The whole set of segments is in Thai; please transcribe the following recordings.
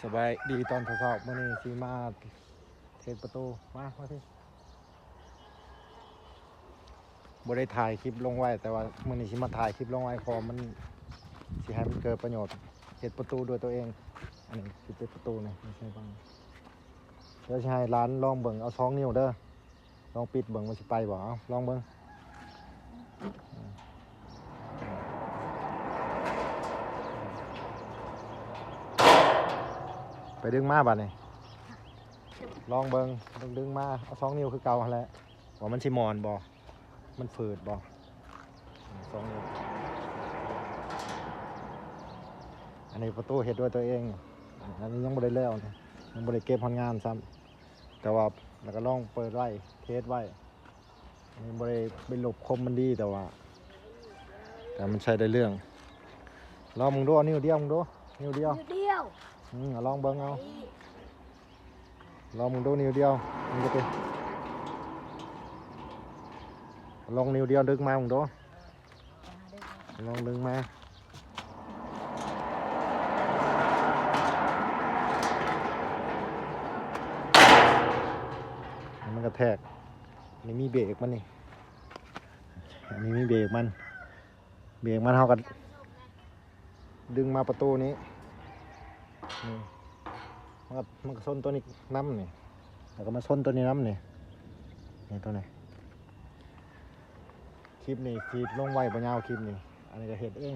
สบายดีตอนทดสอบมื่อนี้ชีมาเทสประตูมาที่บ่ได้ถ่ายคลิปลงไว้แต่ว่ามื่อนี้ชีมาถ่ายคลิปลงไว้พอมันสิให้มันเกิดประโยชน์เทสประตูด้วยตัวเองอันนี้คือเป็นประตูนี่ไม่ใช่บ้างเดี๋ยวจะให้ร้านลองเบิ่งเอา2 นิ้วเด้อลองปิดเบิ่งมันสิไปบ่เอาลองเบิ่งไปดึงมาบัดนี้ลองเบิ่งดึงมาเอา2 นิ้วคือเก่าหั่นแหละว่ามันสิมอนบ่มันฝืดบ่2 นิ้วอันนี้ประตูเฮ็ดด้วยตัวเองอันนี้ยังบ่ได้แล้วนะยังบ่ได้เก็บผลงานซ้ำแต่ว่าแล้วก็ลองเปิดไว้เทสไว้อันนี้บ่ได้เป็นหลบคมมันดีแต่มันใช้ได้เรื่องลองมึงดูนิ้วเดียวมึงดูนิ้วเดียวลองเบิ่งเอาลองมึงดูนิ้วเดียวมึงจะไปลองนิ้วเดียวดึงมามึงดูลองดึงมามันกระแทกนี่มีเบรกมันนี่อันนี้มีเบรกมันเท่ากันดึงมาประตูนี้มันก็ส้นตัวนี้น้ำนี่แล้วก็มาส้นตัวนี้น้ำนี่ตัวไหนคลิปนี้ฟีดลงไว้บนยาวคลิปนี้อันนี้ก็เห็ดเอง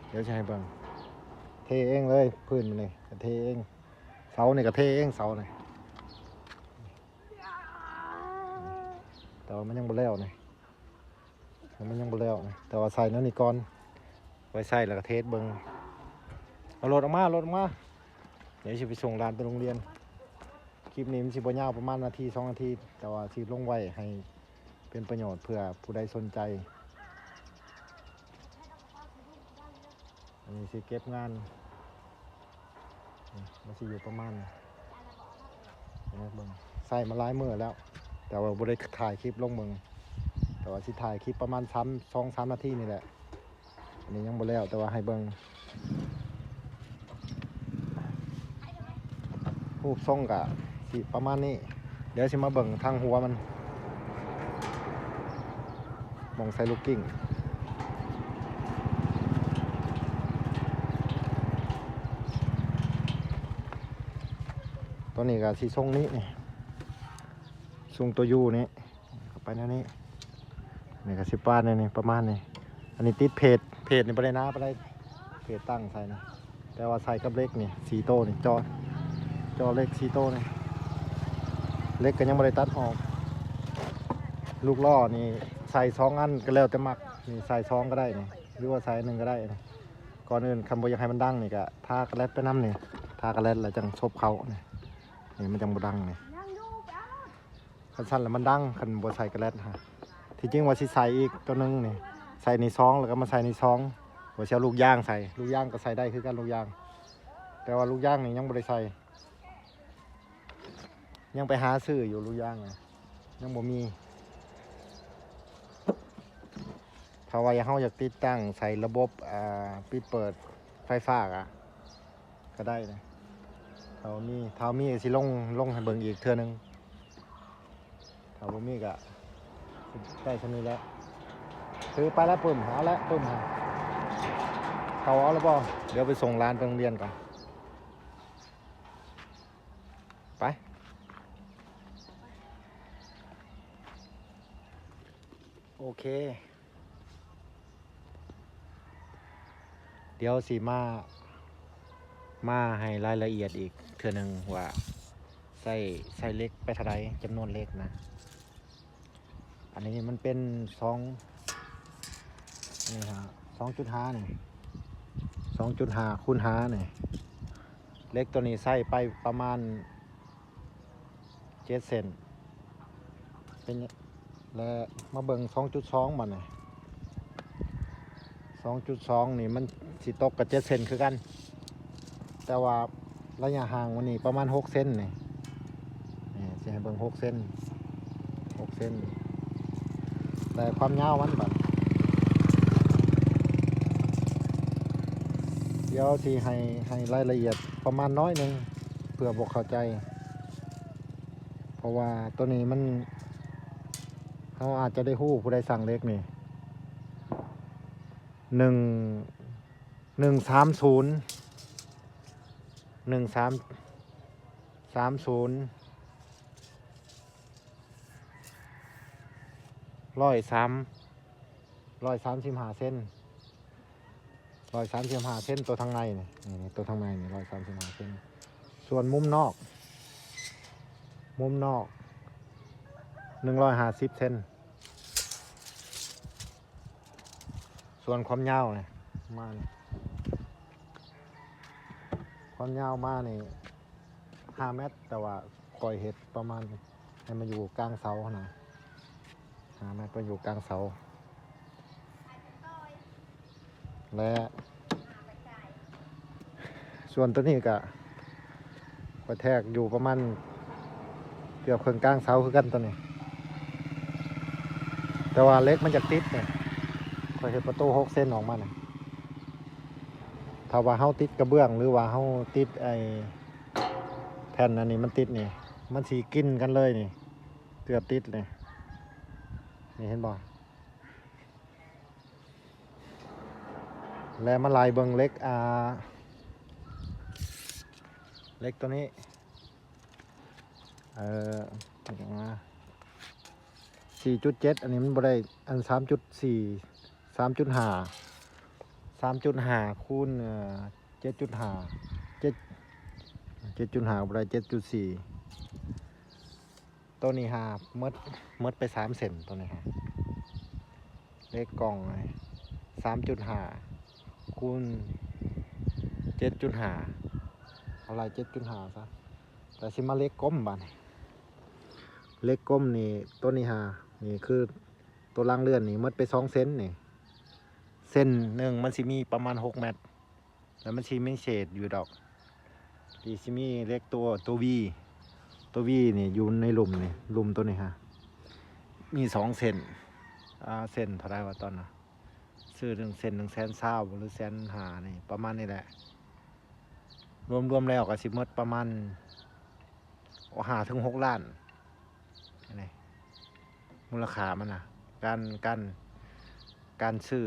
เดี๋ยวจะให้เบิ่งเทเองเลยพื้นมันนี่ก็เทเองเสาเนี่ยก็เทเองเสาเนี่ยแต่ว่ามันยังบ่แล้วนี่มันยังบ่แล้วนี่แต่ว่าใส่นั่นนี่ก่อนไว้ใส่แล้วก็เทสเบิ่งเอารถออกมาเดี๋ยวสิไปส่งร้านไปโรงเรียนคลิปนี้มันสิบ่ยาวประมาณ1-2 นาทีแต่ว่าสิลงไว้ให้เป็นประโยชน์เพื่อผู้ใดสนใจอันนี้สิเก็บงานมันสิอยู่ประมาณใส่มาหลายมื้อแล้วแต่ว่าบ่ได้ถ่ายคลิปลงเบิ่งแต่ว่าสิถ่ายคลิปประมาณ2-3 นาทีนี่แหละอันนี้ยังบ่แล้วแต่ว่าให้เบิ่งรูปทรงกะสิประมาณนี้เดี๋ยวสิมาเบิ่งทางหัวมันมองใส่ลูกกิ้งตัวนี้ก็สีทรงนี้ทรงตัวยูนี้เข้าไปนั่นนี่นี่ก็10 บาทนี่ประมาณนี้อันนี้ติดเพจนี่บ่ได้นะบ่ได้เพจตั้งใส่นะแต่ว่าใส่กับเล็กนี่4 โต้นี่จอเล็ก4 โต้นี่เล็กก็ยังบ่ได้ตัดออกลูกล่อนี่ใส่2 อันก็แล้วแต่มักนี่ใส่2ก็ได้นี่หรือว่าใส่1ก็ได้นี่ก่อนอื่นคำบ่อยากให้มันดังนี่ก็ทากระแลดไปน้ำนี่ทากระแลดแล้วจังชบเขานี่มันจังบ่ดังนี่คันสั้นแล้วมันดังคันบ่ใส่กระแลดฮะที่จริงว่าสิใส่อีกตัวนึงนี่ใส่ใน2แล้วก็มาใส่ใน2ว่าสิเอาลูกยางใส่ลูกยางก็ใส่ได้คือกันลูกยางแต่ว่าลูกยางนี่ยังบ่ได้ใส่ยังไปหาซื้ออยู่ลูกยางยังบ่มีถ้าว่าเฮาอยากติดตั้งใส่ระบบปิดเปิดไฟฟ้าก็ได้นะถ้ามีสิลงให้เบิ่งอีกเทื่อนึงถ้าบ่มีก็ได้เท่านี้แหละซื้อไปแล้วปึ้มเอาแล้วปึ้มเขาเอาแล้วบ่เดี๋ยวไปส่งร้านไปโรงเรียนก่อนไปโอเคเดี๋ยวสิมาให้รายละเอียดอีกเทื่อนึงว่าใส่เล็กไปเท่าใดจำนวนเล็กนะอันนี้มันเป็นนี่ฮะ2.5 นี่2.5 คูณ 5นี่เล็กตัวนี้ใส่ไปประมาณ7 เซนเป็นแล้วมาเบิ่ง2.2มันนี่2.2 นี่มันสิตกกับ7 เซนคือกันแต่ว่าระยะห่างวันนี้ประมาณ6 เซนนี่สิให้เบิ่ง6 เซนแต่ความยาวมันแบบ เดี๋ยวสิให้รายละเอียดประมาณน้อยหนึงเพื่อบอกเข้าใจ เพราะว่าตัวนี้มันเขาอาจจะได้ฮู้ผู้ใดสั่งเล็กนี่1130 1330 135 เส้น135 เส้นตัวทางในนี่ตัวทางในนี่135 เส้นส่วนมุมนอก150 เส้นส่วนความยาวนี่มานี่ความยาวมานี่5 เมตรแต่ว่าคอยเห็ดประมาณให้มันอยู่กลางเสานะ5 เมตรไปอยู่กลางเสาและส่วนตัวนี้ก็กระแทกอยู่ประมาณเกือบครึ่งกลางเสาคือกันตัวนี้ แต่ว่าเล็กมันจะติดเนี่ยคอยเห็นประตู6 เส้นออกมาเนี่ยถ้าว่าเฮาติดกระเบื้องหรือว่าเฮาติดไอ้แผ่นอันนี้มันติดนี่มันสีกินกันเลยนี่เกือบติดเลยนี่เห็นบ่แล้วมาลายเบิงเล็กเล็กตัวนี้อย่างมา4.7 อันนี้มันบ่ได้อัน3.4 3.5 คูณ7.5 7.5บ่ได้7.4ตัวนี้หมดไป3 เซนตัวนี้เลขกล่อง3.5 คูณ 7.5 อะไร 7.5 ซะแต่สิมาเล็กก้มบ้านเล็กก้มนี่ตัวนี้นี่คือตัวล่างเลื่อนนี่หมดไป2 เซนนี่เส้นหนึ่งมันสิมีประมาณ6 เมตรแล้วมันสิมีเศษอยู่ดอกที่สิมีเล็กตัววีนี่อยู่ในหลุมนี่หลุมตัวนี้มี2 เซนเส้นเท่าไรวะตอนน่ะซื้อ1 เซน120,000หรือ150,000นี่ประมาณนี้แหละรวมแล้วก็สิหมดประมาณ5 ถึง 6 ล้านนี่มูลค่ามันการซื้อ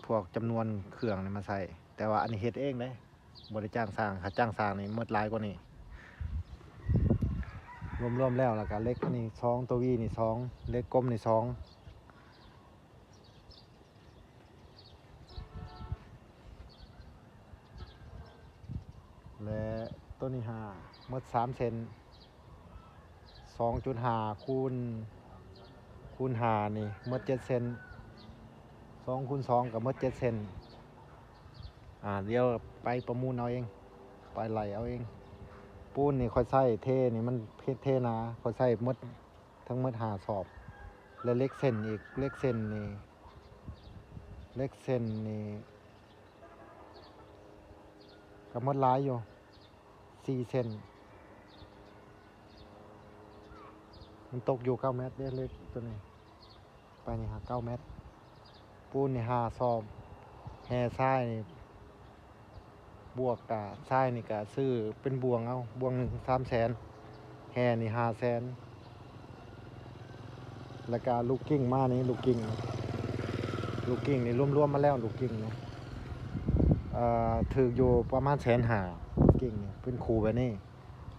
พวกจำนวนเครื่องนี่มาใส่แต่ว่าอันนี้เฮ็ดเองเลยบริจ้างสร้างค่าจ้างสร้างนี่หมดหลายกว่านี้รวมแล้วก็เล็กนี่2ตัววีนี่2เล็กกลมนี่2และตัวนี้หมด3 เซน2.5 คูณ5นี่หมด7 เซน2 คูณ 2กับหมด7 เซนเดี๋ยวไปประมูลเอาเองไปไหลเอาเองปูนนี่ค่อยใส่เทนี่มันเทนะค่อยใส่หมดทั้งหมด5 สอบและเล็กเส้นอีกเล็กเส้นนี่ก็หมดหลายอยู่4 เซนมันตกอยู่9 เมตรเล็กตัวนี้ไปนี่9 เมตรปูนนี่5 สอบแห่ทรายนี่บวกกับทรายนี่ก็ซื้อเป็นบวงเอาบวงหนึ่ง3 แสนแห่นี่5 แสนแล้วก็ลูกกิ้งมานี่ลูกกิ้งนี่รวมมาแล้วลูกกิ้งนี่ถืออยู่ประมาณ150,000ลูกกิ้งนี่เป็นคูแบบนี้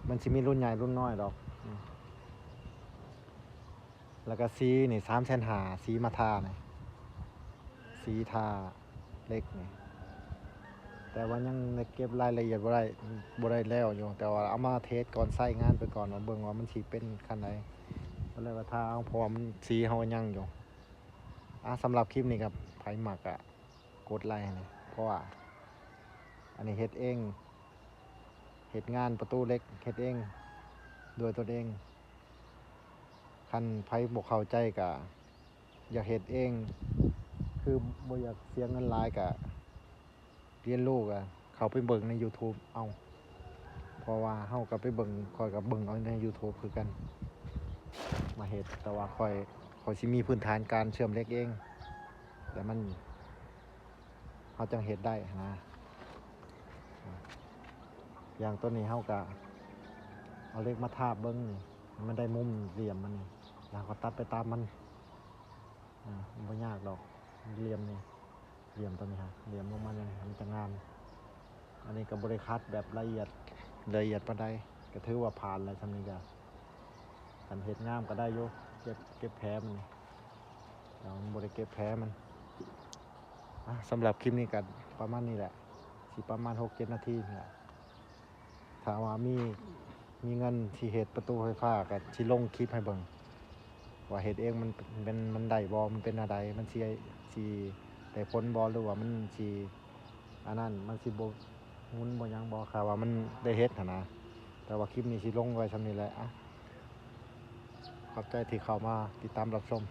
มันสิมีรุ่นใหญ่รุ่นน้อยดอกแล้วก็สีนี่350,000สีมาทานี่สีทาเล็กนี่แต่ว่ายังเก็บรายละเอียดบ่ได้แล้วอยู่แต่ว่าเอามาเทสก่อนใส่งานไปก่อนว่าเบิ่งว่ามันสิเป็นคันใดก็เลยว่าถ้าเอาพอมันสีเฮายังอยู่สำหรับคลิปนี้ครับไผมักกดไลค์นี่เพราะว่าอันนี้เฮ็ดเองเฮ็ดงานประตูเล็กเฮ็ดเองด้วยตัวเองคันไผบ่เข้าใจก็อยากเฮ็ดเองคือบ่อยากเสียเงินหลายก็เรียนรู้เขาไปเบิ่งใน YouTube เอาเพราะว่าเฮาก็ไปเบิ่งคอยกับเบิ่งเอาใน YouTube คือกันมาเฮ็ดแต่ว่าคอยสิมีพื้นฐานการเชื่อมเหล็กเองแต่มันเฮาจังเฮ็ดได้นะ อย่างตัวนี้เฮากะเอาเล็กมาทาบเบิ้งนี่มันได้มุมเหลี่ยมมันนี่แล้วก็ตัดไปตามมันมันไม่ยากดอกเหลี่ยมนี่เหลี่ยมตัวนี้ฮะเหลี่ยมลงมาเนี่ยมันจะงาม อันนี้กับบริคัดแบบละเอียดปานใดก็ถือว่าผ่านเลยทำนี้ก็กันเห็ดงามก็ได้โยเก็บแผลมันนี่เราบริเก็บแผลมันสำหรับคลิปนี้กันประมาณนี้แหละสิประมาณ6-7 นาทีนี่แหละถ้าว่ามีเงินที่เห็ดประตูไฟฟ้ากับที่ลงคลิปให้เบิ่งว่าเห็ดเองมันได้บอมันเป็นอะไรมันสีได้ผลบอหรือว่ามันสีอันนั้นมันสิบหมุนบ่ยังบ่ค่ะว่ามันได้เฮ็ดหั่นนะแต่ว่าคลิปนี้สิลงไว้ซำนี้แหละขอบใจที่เข้ามาติดตามรับชม